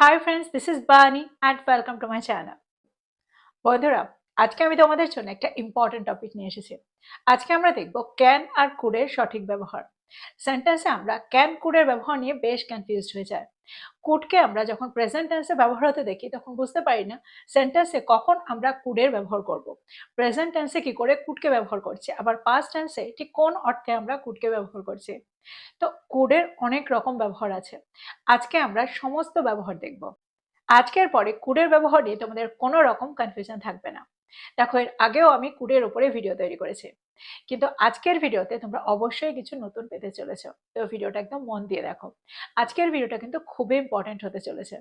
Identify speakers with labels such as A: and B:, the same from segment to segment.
A: Hi friends, this is Bani and welcome to my channel. বন্ধুরা, আজকে আমি তোমাদের জন্য একটা ইম্পর্টেন্ট টপিক নিয়ে এসেছি। আজকে আমরা দেখব ক্যান আর কুডের সঠিক ব্যবহার। সেন্টেন্সে আমরা ক্যান কুডের ব্যবহার নিয়ে বেশ কনফিউজড হয়ে যায়। কুডকে আমরা যখন প্রেজেন্ট টেন্সে ব্যবহার হতে দেখি তখন বুঝতে পারি না সেন্টেন্সে কখন আমরা কুডের ব্যবহার করব। প্রেজেন্ট টেন্সে কি করে কুডকে ব্যবহার করছি, আবার পাস্ট টেন্সে ঠিক কোন অর্থে আমরা কুডকে ব্যবহার করছি। তো কুডের অনেক রকম ব্যবহার আছে। আজকে আমরা সমস্ত ব্যবহার দেখব। আজকের পরে কুডের ব্যবহার নিয়ে তোমাদের কোনো রকম কনফিউশন থাকবে না। দেখো, এর আগেও আমি কুডের উপরে ভিডিও তৈরি করেছি, কিন্তু আজকের ভিডিওতে তোমরা অবশ্যই কিছু নতুন পেতে চলেছো। তো ভিডিওটা একদম মন দিয়ে দেখো। আজকের ভিডিওটা কিন্তু খুবই ইম্পর্টেন্ট হতে চলেছে।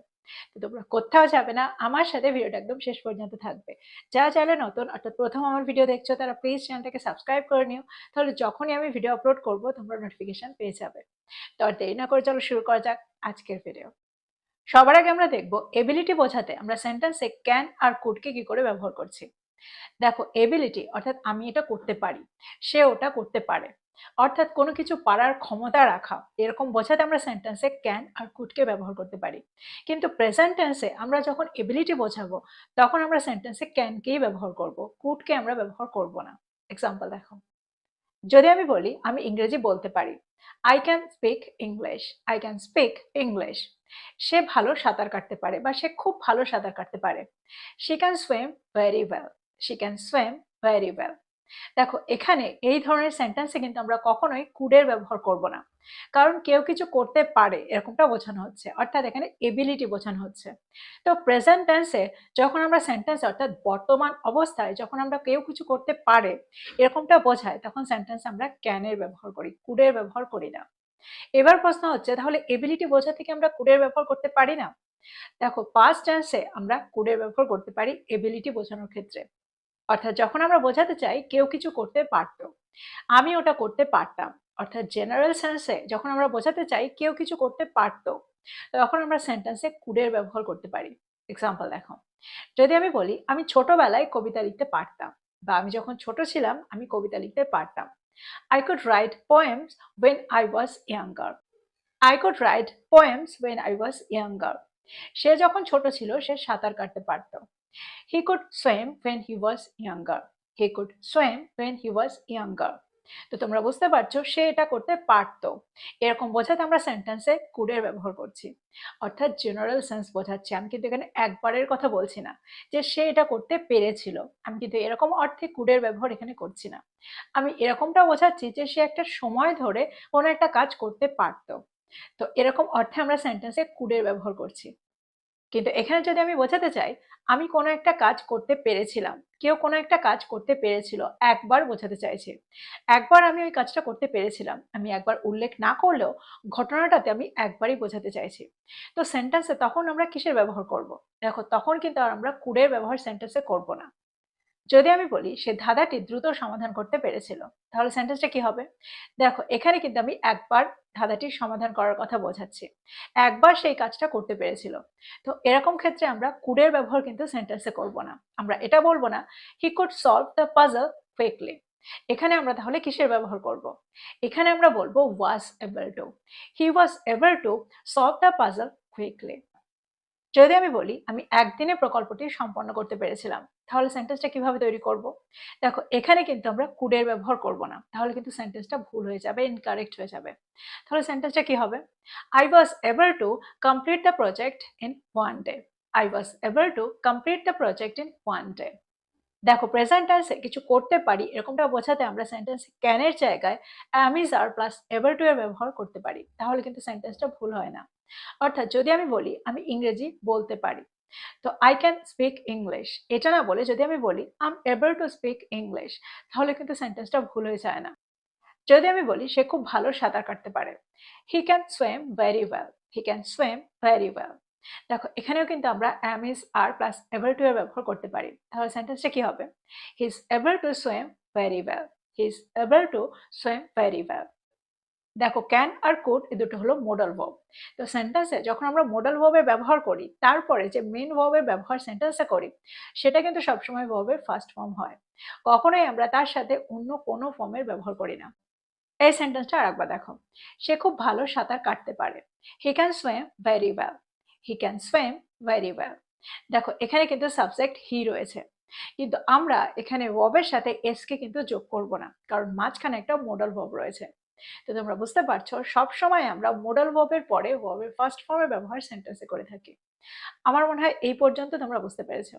A: তো তোমরা কোথাও যাবে না, আমার সাথে ভিডিওটা একদম শেষ পর্যন্ত থাকবে। যারা চাইলে নতুন অর্থাৎ প্রথম আমার ভিডিও দেখছো তারা প্লিজ চ্যানেলটাকে সাবস্ক্রাইব করে নিও, তাহলে যখনই আমি ভিডিও আপলোড করবো তোমরা নোটিফিকেশন পেয়ে যাবে। তো আর দেরি না করে চলো শুরু করা যাক আজকের ভিডিও। সবার আগে আমরা দেখব এবিলিটি বোঝাতে আমরা সেন্টেন্সে ক্যান আর কুডকে কি করে ব্যবহার করছি। দেখো, এবিলিটি অর্থাৎ আমি এটা করতে পারি, সে ওটা করতে পারে, অর্থাৎ কোনো কিছু পারার ক্ষমতা রাখা, এরকম বোঝাতে আমরা সেন্টেন্সে ক্যান আর কুডকে ব্যবহার করতে পারি। কিন্তু প্রেজেন্ট টেন্সে আমরা যখন এবিলিটি বোঝাবো তখন আমরা সেন্টেন্সে ক্যানকেই ব্যবহার করব, কুডকে আমরা ব্যবহার করব না। এক্সাম্পল দেখো, যদি আমি বলি আমি ইংরেজি বলতে পারি, I can speak English, I can speak English. সে ভালো সাঁতার কাটতে পারে বা সে খুব ভালো সাঁতার কাটতে পারে। She can swim very well, she can swim very well. দেখো, এখানে এই ধরনের সেন্টেন্সে কিন্তু আমরা কখনোই কুডের ব্যবহার করব না, কারণ কেউ কিছু করতে পারে এরকমটা বোঝানো হচ্ছে, অর্থাৎ এখানে এবিলিটি বোঝানো হচ্ছে। তো প্রেজেন্ট টেন্সে যখন আমরা সেন্টেন্স অর্থাৎ বর্তমান অবস্থায় যখন আমরা কেউ কিছু করতে পারে এরকমটা বোঝায় তখন সেন্টেন্স আমরা ক্যানের ব্যবহার করি, কুডের ব্যবহার করি না। এবার প্রশ্ন হচ্ছে, তাহলে এবিলিটি বোঝাতে কি আমরা কুডের ব্যবহার করতে পারি না? দেখো, পাস্ট টেন্সে আমরা কুডের ব্যবহার করতে পারি এবিলিটি বোঝানোর ক্ষেত্রে। অর্থাৎ যখন আমরা বোঝাতে চাই কেউ কিছু করতে পারতো, আমি ওটা করতে পারতাম, অর্থাৎ জেনারেল সেন্সে যখন আমরা বোঝাতে চাই কেউ কিছু করতে পারতো তখন আমরা সেন্টেন্সে কুডের ব্যবহার করতে পারি। এক্সাম্পল দেখো, যদি আমি বলি আমি ছোটবেলায় কবিতা লিখতে পারতাম, বা আমি যখন ছোট ছিলাম আমি কবিতা লিখতে পারতাম। I could write poems when I was younger. I could write poems when I was younger. সে যখন ছোট ছিল সে সাঁতার কাটতে পারত। He could swim when he was younger. He could swim when he was younger. তো তোমরা বুঝতে পারছো সে এটা করতে পারতো, এরকম বোঝাতে আমরা সেন্টেন্সে কুডের ব্যবহার করছি, অর্থাৎ জেনারেল সেন্স বোঝাচ্ছি। আমি কিন্তু এখানে একবারের কথা বলছি না যে সে এটা করতে পেরেছিল, আমি কিন্তু এরকম অর্থে কুডের ব্যবহার এখানে করছি না। আমি এরকমটা বোঝাচ্ছি যে সে একটা সময় ধরে কোনো একটা কাজ করতে পারতো। তো এরকম অর্থে আমরা সেন্টেন্সে কুডের ব্যবহার করছি। কিন্তু এখানে যদি আমি বোঝাতে চাই আমি কোনো একটা কাজ করতে পেরেছিলাম, কেউ কোনো একটা কাজ করতে পেরেছিল, একবার বোঝাতে চাইছি, একবার আমি ওই কাজটা করতে পেরেছিলাম, আমি একবার উল্লেখ না করলেও ঘটনাটাতে আমি একবারই বোঝাতে চাইছি। তো সেন্টেন্সে তখন আমরা কিসের ব্যবহার করব? দেখো, তখন কিন্তু আর আমরা কুডের ব্যবহার সেন্টেন্সে করব না। যদি আমি বলি সে ধাঁধাটি দ্রুত সমাধান করতে পেরেছিল, তাহলে সেন্টেন্সটা কি হবে? দেখো, এখানে কিন্তু আমি একবার ধাঁধাটির সমাধান করার কথা বোঝাচ্ছি, একবার সেই কাজটা করতে পেরেছিল। তো এরকম ক্ষেত্রে আমরা কুডের ব্যবহার কিন্তু সেন্টেন্সে করব না, আমরা এটা বলবো না he could solve the puzzle quickly. এখানে আমরা তাহলে কিসের ব্যবহার করব? এখানে আমরা বলবো was able to, he was able to solve the puzzle quickly. যদি আমি বলি আমি একদিনে প্রকল্পটি সম্পন্ন করতে পেরেছিলাম, তাহলে সেন্টেন্সটা কিভাবে তৈরি করব? দেখো, এখানে কিন্তু আমরা কুডের ব্যবহার করব না, তাহলে কিন্তু সেন্টেন্সটা ভুল হয়ে যাবে, ইনকারেক্ট হয়ে যাবে। তাহলে সেন্টেন্সটা কি হবে? I was able to complete the project in one day. I was able to complete the project in one day. দেখো, প্রেজেন্ট টেন্সে কিছু করতে পারি এরকমটা বোঝাতে আমরা সেন্টেন্সে ক্যানের জায়গায় am is are plus able to এর ব্যবহার করতে পারি, তাহলে কিন্তু সেন্টেন্সটা ভুল হয় না। অর্থাৎ যদি আমি বলি আমি ইংরেজি বলতে পারি, তো আই ক্যান স্পিক ইংলিশ, এটা না বলে যদি আমি বলি I am able to speak English, তাহলে কিন্তু সেন্টেন্সটা ভুল হয়ে যায় না। যদি আমি বলি সে খুব ভালো সাঁতার কাটতে পারে, he can swim very well, he can swim very well. দেখো, এখানেও কিন্তু আমরা am is are plus able to এর ব্যবহার করতে পারি, তাহলে সেন্টেন্সটা কি হবে? He is able to swim very well, he is able to swim very well. দেখো, ক্যান আর কুড এই দুটো হলো মোডাল ভার্ব। তো সেন্টেন্সে যখন আমরা মোডাল ভার্বের ব্যবহার করি তারপরে যে মেন ভার্বের ব্যবহার সেন্টেন্সে করি সেটা কিন্তু সবসময় ভার্বের ফার্স্ট ফর্ম হয়, কখনোই আমরা তার সাথে অন্য কোনো ফর্মের ব্যবহার করি না। এই সেন্টেন্সটা আরেকবার দেখো, সে খুব ভালো সাঁতার কাটতে পারে, he can swim very well, he can swim very well. দেখো এখানে কিন্তু সাবজেক্ট হি রয়েছে, কিন্তু আমরা এখানে ভার্বের সাথে এস কে কিন্তু যোগ করব না, কারণ মাঝখানে একটা মোডাল ভার্ব রয়েছে। তো তোমরা বুঝতে পারছো সব সময় আমরা মোডাল ভার্বের পরে ভার্বের ফার্স্ট ফর্মের ব্যবহার সেন্টেন্সে করে থাকি। আমার মনে হয় এই পর্যন্ত তোমরা বুঝতে পেরেছো।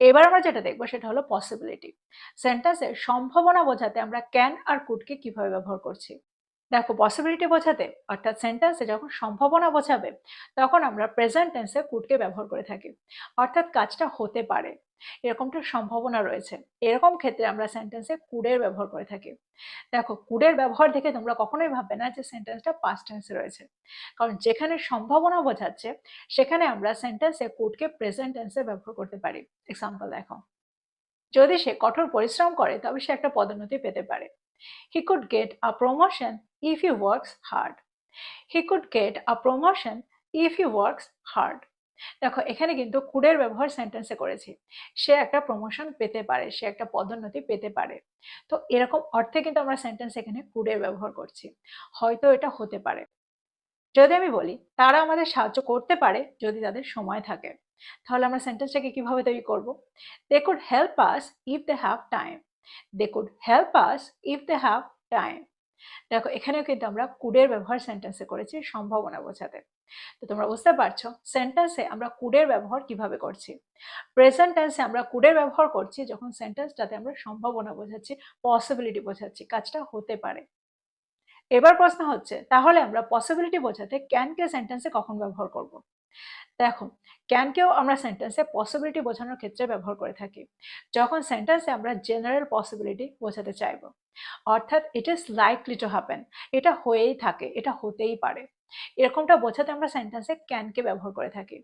A: এবার আমরা যেটা দেখবো সেটা হলো পসিবিলিটি। সেন্টেন্সে সম্ভাবনা বোঝাতে আমরা ক্যান আর কুডকে কিভাবে ব্যবহার করছি। দেখো পসিবিলিটি বোঝাতে অর্থাৎ সেন্টেন্সে যখন সম্ভাবনা বোঝাবে তখন আমরা প্রেজেন্ট টেন্সে কুডকে ব্যবহার করে থাকি, অর্থাৎ কাজটা হতে পারে এরকমটা সম্ভাবনা রয়েছে, এরকম ক্ষেত্রে আমরা সেন্টেন্সে কুডের ব্যবহার করে থাকি। দেখো কুডের ব্যবহার দেখে তোমরা কখনোই ভাববে না যে সেন্টেন্সটা পাস্ট টেন্সে রয়েছে, কারণ যেখানে সম্ভাবনা বোঝাচ্ছে সেখানে আমরা সেন্টেন্সে কুডকে প্রেজেন্ট টেন্সে ব্যবহার করতে পারি। এক্সাম্পল দেখো, যদি সে কঠোর পরিশ্রম করে তবে সে একটা পদোন্নতি পেতে পারে। He could get a promotion if he works hard. He could get a promotion if he works hard. দেখো এখানে কিন্তু কুডের ব্যবহার সেন্টেন্সে করেছি, সে একটা প্রমোশন পেতে পারে, সে একটা পদোন্নতি পেতে পারে। তো এরকম অর্থে কিন্তু আমরা সেন্টেন্স এখানে কুডের ব্যবহার করছি, হয়তো এটা হতে পারে। যদি আমি বলি তারা আমাদের সাহায্য করতে পারে যদি তাদের সময় থাকে, তাহলে আমরা সেন্টেন্সটাকে কিভাবে তৈরি করব? They could help us if they have time. They could help us if they have time. দেখো এখানেও কিন্তু আমরা কুডের ব্যবহার সেন্টেন্সে করেছি সম্ভাবনা বোঝাতে। তো তোমরা বুঝতে পারছো সেন্টেন্সে আমরা কুডের ব্যবহার কিভাবে করছি। প্রেজেন্ট টেন্সে আমরা কুডের ব্যবহার করছি যখন সেন্টেন্সটাতে আমরা সম্ভাবনা বোঝাচ্ছি, পসিবিলিটি বোঝাচ্ছি, কাজটা হতে পারে। এবার প্রশ্ন হচ্ছে তাহলে আমরা পসিবিলিটি বোঝাতে ক্যানকে সেন্টেন্সে কখন ব্যবহার করব। দেখো ক্যানকেও আমরা সেন্টেন্সে পসিবিলিটি বোঝানোর ক্ষেত্রে ব্যবহার করে থাকি যখন সেন্টেন্সে আমরা জেনারেল পসিবিলিটি বোঝাতে চাইব, অর্থাৎ it is likely to happen, এটা হয়েই থাকে, এটা হতেই পারে, এরকমটা বোঝাতে আমরা সেন্টেন্সে ক্যানকে ব্যবহার করে থাকি।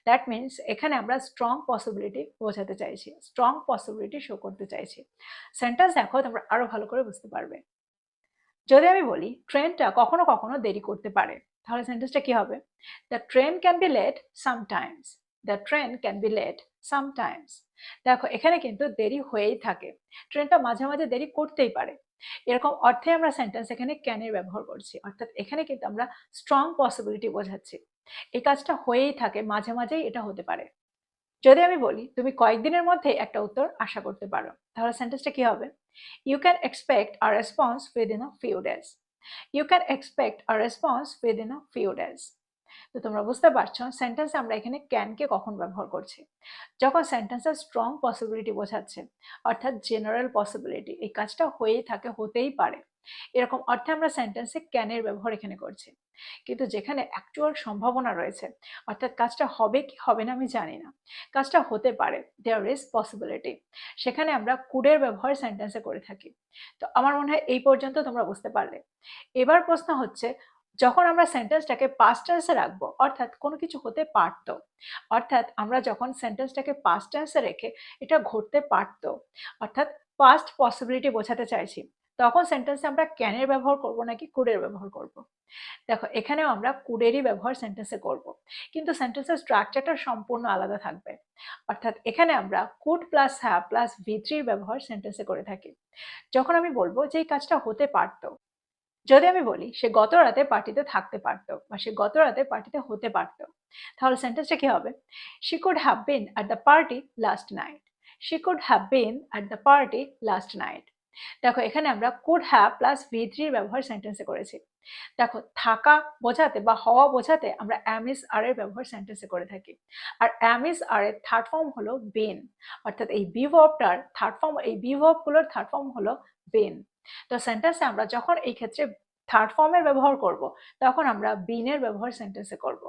A: দ্যাট মিনস এখানে আমরা স্ট্রং পসিবিলিটি বোঝাতে চাইছি, স্ট্রং পসিবিলিটি শো করতে চাইছি। সেন্টেন্স দেখো তোমরা আরো ভালো করে বুঝতে পারবে। যদি আমি বলি ট্রেনটা কখনো কখনো দেরি করতে পারে, তাহলে সেন্টেন্সটা কি হবে? The train can be late sometimes. The train can be late sometimes. দেখো এখানে কিন্তু দেরি হয়েই থাকে, ট্রেনটা মাঝে মাঝে দেরি করতেই পারে, এরকম অর্থে আমরা সেন্টেন্স এখানে ক্যানের ব্যবহার করছি, অর্থাৎ এখানে কিন্তু আমরা স্ট্রং পসিবিলিটি বোঝাচ্ছি, এই কাজটা হয়েই থাকে, মাঝে মাঝেই এটা হতে পারে। যদি আমি বলি তুমি কয়েকদিনের মধ্যে একটা উত্তর আশা করতে পারো, তাহলে সেন্টেন্সটা কি হবে? You can expect a response within a few days. You can expect a response within a few days. তো তোমরা বুঝতে পারছো সেন্টেন্সে আমরা এখানে ক্যানকে কখন ব্যবহার করছি, যখন সেন্টেন্সের স্ট্রং পসিবিলিটি বোঝাচ্ছে, অর্থাৎ জেনারেল পসিবিলিটি, এই কাজটা হয়েই থাকে, হতেই পারে, এরকম অর্থে আমরা সেন্টেন্সে ক্যানের ব্যবহার এখানে করছি। কিন্তু যেখানে অ্যাকচুয়াল সম্ভাবনা রয়েছে, অর্থাৎ কাজটা হবে কি হবে না আমি জানি না, কাজটা হতে পারে, দেয়ার ইজ পসিবিলিটি, সেখানে আমরা কুডের ব্যবহার সেন্টেন্সে করে থাকি। তো আমার মনে হয় এই পর্যন্ত তোমরা বুঝতে পারলে। এবার প্রশ্ন হচ্ছে যখন আমরা সেন্টেন্সটাকে পাস্ট টেন্সে রাখবো, অর্থাৎ কোনো কিছু হতে পারতো, অর্থাৎ আমরা যখন সেন্টেন্সটাকে পাস্ট টেন্সে রেখে এটা ঘটতে পারতো, অর্থাৎ পাস্ট পসিবিলিটি বোঝাতে চাইছি, তখন সেন্টেন্সে আমরা ক্যানের ব্যবহার করব নাকি কুডের ব্যবহার করব? দেখো এখানেও আমরা কুডেরই ব্যবহার সেন্টেন্সে করব, কিন্তু সেন্টেন্সের স্ট্রাকচারটা সম্পূর্ণ আলাদা থাকবে। অর্থাৎ এখানে আমরা কুড প্লাস হ্যাভ প্লাস ভি3 ব্যবহার সেন্টেন্সে করে থাকি যখন আমি বলবো যে এই কাজটা হতে পারতো। যদি আমি বলি সে গত রাতে পার্টিতে থাকতে পারতো বা সে গত রাতে পার্টিতে হতে পারতো, তাহলে সেন্টেন্সটা কি হবে? She could have been at the party last night. She could have been at the party last night. দেখো এখানে আমরা কুড হ্যাভ প্লাস ভি3 ব্যবহার সেন্টেন্সে করেছি। দেখো থাকা বোঝাতে বা হওয়া বোঝাতে আমরা অ্যাম ইজ আর এর ব্যবহার সেন্টেন্সে করে থাকি, আর অ্যাম ইজ আর এর থার্ড ফর্ম হলো বিন, অর্থাৎ এই বি ভার্বটার থার্ড ফর্ম, এই বি ভার্বগুলোর থার্ড ফর্ম হলো বিন। তো সেন্টেন্সে আমরা যখন এই ক্ষেত্রে থার্ড ফর্মের ব্যবহার করব, তখন আমরা বিনের ব্যবহার সেন্টেন্সে করব।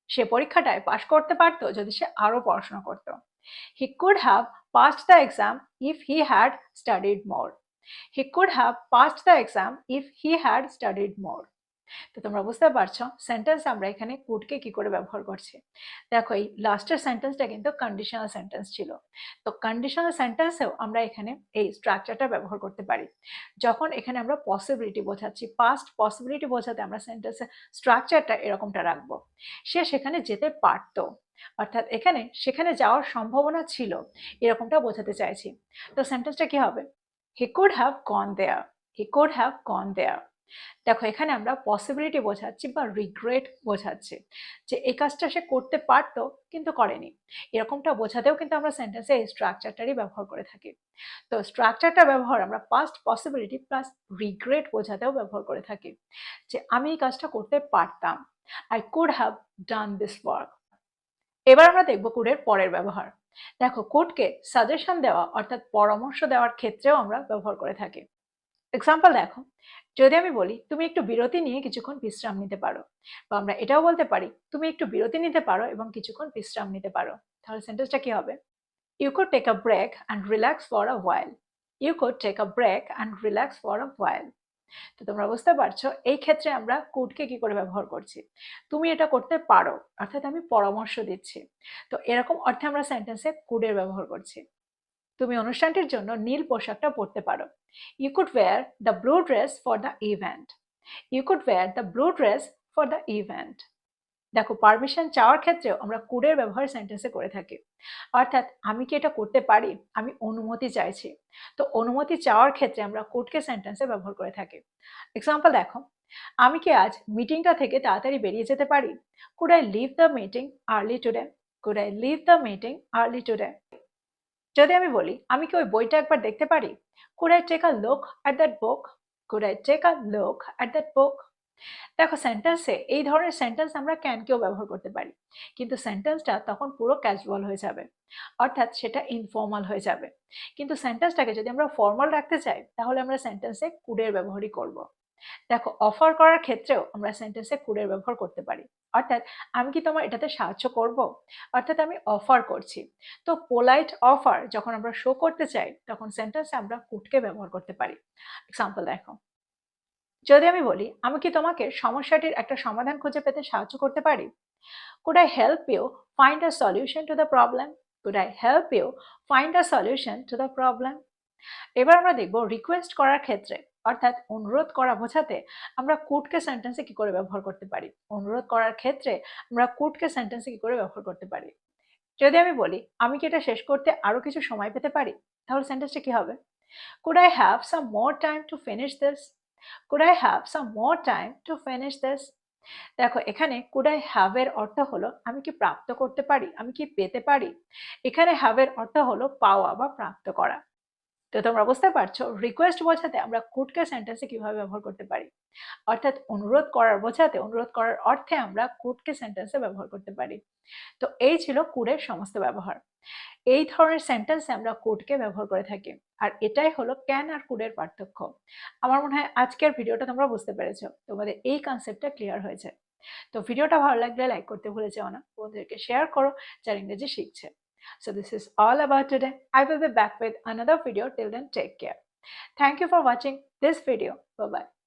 A: সে পরীক্ষাটায় পাশ করতে পারতো যদি সে আরো পড়াশোনা করত। He could have passed the exam if he had studied more. He could have passed the exam if he had studied more. তো তোমরা বুঝতে পারছো সেন্টেন্স আমরা এখানে কুডকে কি করে ব্যবহার করছি। দেখো এই লাস্টের সেন্টেন্সটা কিন্তু কন্ডিশনাল সেন্টেন্স ছিল, তো কন্ডিশনাল সেন্টেন্সেও আমরা এখানে এই স্ট্রাকচারটা ব্যবহার করতে পারি যখন এখানে আমরা পসিবিলিটি বোঝাচ্ছি, পাস্ট পসিবিলিটি বোঝাতে আমরা সেন্টেন্সের স্ট্রাকচারটা এরকমটা রাখবো। সে সেখানে যেতে পারতো, অর্থাৎ এখানে সেখানে যাওয়ার সম্ভাবনা ছিল, এরকমটা বোঝাতে চাইছি। তো সেন্টেন্সটা কি হবে? He could have gone there. He could have gone there. দেখো এখানে আমরা পসিবিলিটি বোঝাচ্ছি বা রিগ্রেট বোঝাচ্ছি যে এই কাজটা সে করতে পারতো কিন্তু করেনি। এরকমটা বোঝাতেও কিন্তু আমরা সেন্টেন্সে এই স্ট্রাকচারটারই ব্যবহার করে থাকি। তো স্ট্রাকচারটা ব্যবহার আমরা পাস্ট পসিবিলিটি প্লাস রিগ্রেট বোঝাতেও ব্যবহার করে থাকি যে আমি এই কাজটা করতে পারতাম, I could have done this work. এবার আমরা দেখব কুডের পরের ব্যবহার। দেখো কুডকে সাজেশন দেওয়া অর্থাৎ পরামর্শ দেওয়ার ক্ষেত্রেও আমরা ব্যবহার করে থাকি। এক্সাম্পল দেখো, যদি আমি বলি তুমি একটু বিরতি নিয়ে কিছুক্ষণ বিশ্রাম নিতে পারো, বা আমরা এটাও বলতে পারি তুমি একটু বিরতি নিতে পারো এবং কিছুক্ষণ বিশ্রাম নিতে পারো, তাহলে সেন্টেন্সটা কি হবে? You could take a break and relax for a while. You could take a break and relax for a while. তো তোমরা বুঝতে পারছো এই ক্ষেত্রে আমরা কুডকে কি করে ব্যবহার করছি। তুমি এটা করতে পারো অর্থাৎ আমি পরামর্শ দিচ্ছি। তো এরকম অর্থে আমরা সেন্টেন্সে কুডের ব্যবহার করছি। তুমি অনুষ্ঠানটির জন্য নীল পোশাকটা পরতে পারো। You could wear the blue dress for the event. You could wear the blue dress for the event. দেখো পারমিশন চাওয়ার ক্ষেত্রেও আমরা কুডের ব্যবহার সেন্টেন্সে করে থাকি। অর্থাৎ আমি কি এটা করতে পারি, আমি অনুমতি চাইছি। তো অনুমতি চাওয়ার ক্ষেত্রে আমরা কুডকে সেন্টেন্সে ব্যবহার করে থাকি। এক্সাম্পল দেখো, আমি কি আজ মিটিংটা থেকে তাড়াতাড়ি বেরিয়ে যেতে পারি? Could I leave the meeting early today? Could I leave the meeting early today? যদি আমি বলি আমি কি ওই বইটা একবার দেখতে পারি? Could I take a look at that book? Could I take a look at that book? দেখো সেন্টেন্সে এই ধরনের সেন্টেন্স আমরা ক্যানকেও ব্যবহার করতে পারি, কিন্তু সেন্টেন্সটা তখন পুরো ক্যাজুয়াল হয়ে যাবে, অর্থাৎ সেটা ইনফর্মাল হয়ে যাবে। কিন্তু সেন্টেন্সটাকে যদি আমরা ফর্মাল রাখতে চাই তাহলে আমরা সেন্টেন্সে কুডের ব্যবহারই করব। দেখো অফার করার ক্ষেত্রেও আমরা সেন্টেন্সে কুডের ব্যবহার করতে পারি। অর্থাৎ আমি কি তোমার এটাতে সাহায্য করব, অর্থাৎ আমি অফার করছি। তো পোলাইট অফার যখন আমরা শো করতে চাই তখন সেন্টেন্সে আমরা কুডকে ব্যবহার করতে পারি। এক্সাম্পল দেখো, যদি আমি বলি আমি কি তোমাকে সমস্যাটির একটা সমাধান খুঁজে পেতে সাহায্য করতে পারি? Could I help you find a solution to the problem? Could I help you find a solution to the problem? এবার আমরা দেখব রিকোয়েস্ট করার ক্ষেত্রে অর্থাৎ অনুরোধ করা বোঝাতে আমরা কুডকে সেন্টেন্সে কি করে ব্যবহার করতে পারি। অনুরোধ করার ক্ষেত্রে আমরা কুডকে সেন্টেন্সে কি করে ব্যবহার করতে পারি। যদি আমি বলি আমি কি এটা শেষ করতে আরো কিছু সময় পেতে পারি, তাহলে সেন্টেন্সটা কি হবে? Could I have some more time to finish this? Could I have some more time to finish this? দেখো এখানে কুড আই হ্যাভ এর অর্থ হলো আমি কি প্রাপ্ত করতে পারি, আমি কি পেতে পারি। এখানে হ্যাভ এর অর্থ হলো পাওয়া বা প্রাপ্ত করা। তো তোমরা বুঝতে পারছো রিকোয়েস্ট বোঝাতে আমরা কুডকে সেন্টেন্সে কিভাবে ব্যবহার করতে পারি। অর্থাৎ অনুরোধ করার বোঝাতে অনুরোধ করার অর্থে আমরা কুডকে সেন্টেন্সে ব্যবহার করতে পারি। তো এই ছিল কুডের সমস্ত ব্যবহার। এই ধরনের সেন্টেন্সে আমরা কুডকে ব্যবহার করে থাকি। আর এটাই হলো ক্যান আর কুডের পার্থক্য। আমার মনে হয় আজকের ভিডিওটা তোমরা বুঝতে পেরেছো, তোমাদের এই কনসেপ্টটা ক্লিয়ার হয়েছে। তো ভিডিওটা ভালো লাগলে লাইক করতে ভুলে যেও না, বন্ধুদেরকে শেয়ার করো যারা ইংরেজি শিখছে। So this is all about today. I will be back with another video. Till then, take care. Thank you for watching this video. Bye bye.